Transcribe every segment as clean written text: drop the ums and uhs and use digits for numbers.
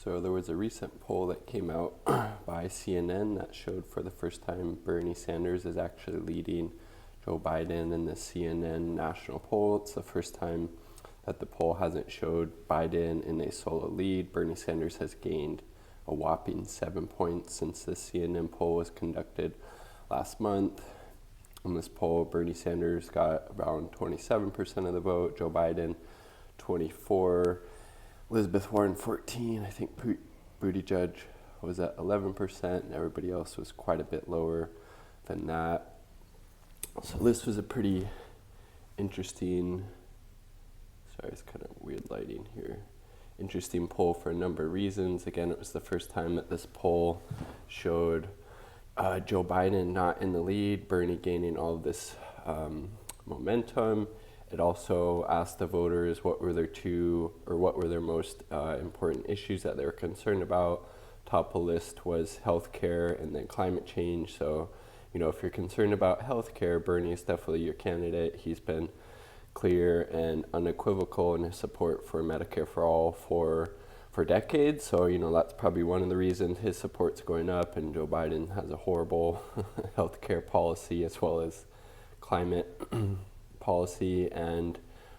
So there was a recent poll that came out by CNN that showed for the first time Bernie Sanders is actually leading Joe Biden in the CNN national poll. It's the first time that the poll hasn't showed Biden in a solo lead. Bernie Sanders has gained a whopping 7 points since the CNN poll was conducted last month. In this poll, Bernie Sanders got around 27% of the vote, Joe Biden 24%, Elizabeth Warren 14%, I think Buttigieg was at 11%, and everybody else was quite a bit lower than that. So this was a pretty interesting, sorry, it's kind of weird lighting here. Interesting poll for a number of reasons. Again, it was the first time that this poll showed Joe Biden not in the lead, Bernie gaining all of this momentum. It also asked the voters what were their most important issues that they were concerned about. Top of the list was healthcare and then climate change. So, if you're concerned about healthcare, Bernie is definitely your candidate. He's been clear and unequivocal in his support for Medicare for all for decades. So, that's probably one of the reasons his support's going up, and Joe Biden has a horrible healthcare policy as well as climate policy, and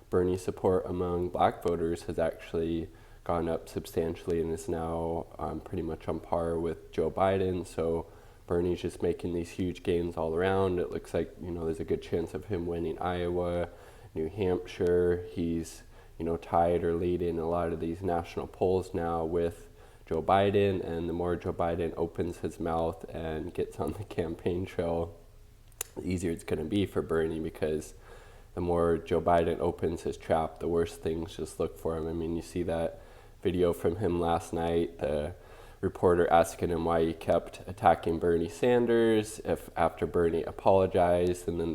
Bernie's support among black voters has actually gone up substantially and is now pretty much on par with Joe Biden. So Bernie's just making these huge gains all around. It looks like, there's a good chance of him winning Iowa, New Hampshire. He's, tied or leading a lot of these national polls now with Joe Biden, and the more Joe Biden opens his mouth and gets on the campaign trail, the easier it's going to be for Bernie, because the more Joe Biden opens his trap, the worse things just look for him. I mean, you see that video from him last night, the reporter asking him why he kept attacking Bernie Sanders after Bernie apologized, and then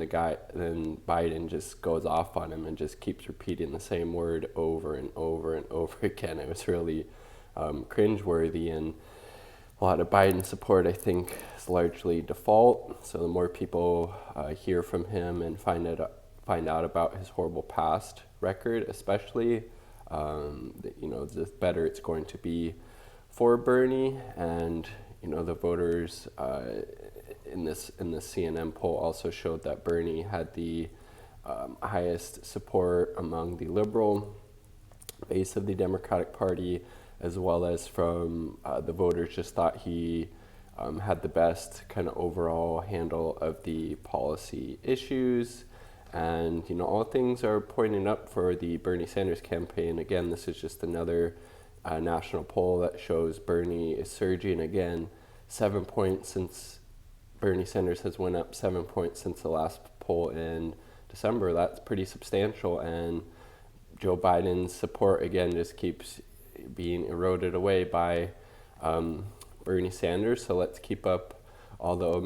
Biden just goes off on him and just keeps repeating the same word over and over and over again. It was really cringeworthy, and a lot of Biden support, I think, is largely default. So the more people hear from him and find out about his horrible past record, especially, the better it's going to be for Bernie. And the voters in the CNN poll also showed that Bernie had the highest support among the liberal base of the Democratic Party, as well as from the voters just thought he had the best kind of overall handle of the policy issues. And, all things are pointing up for the Bernie Sanders campaign. Again, this is just another national poll that shows Bernie is surging again. 7 points since Bernie Sanders has went up 7 points since the last poll in December. That's pretty substantial. And Joe Biden's support, again, just keeps being eroded away by Bernie Sanders. So let's keep up all the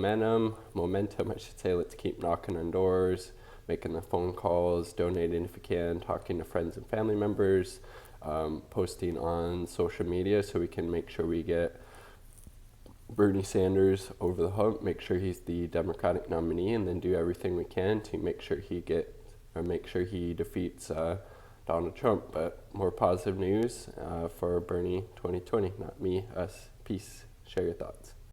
momentum, I should say. Let's keep knocking on doors, making the phone calls, donating if you can, talking to friends and family members, posting on social media so we can make sure we get Bernie Sanders over the hump, make sure he's the Democratic nominee, and then do everything we can to make sure he defeats Donald Trump. But more positive news for Bernie 2020, not me, us. Peace. Share your thoughts.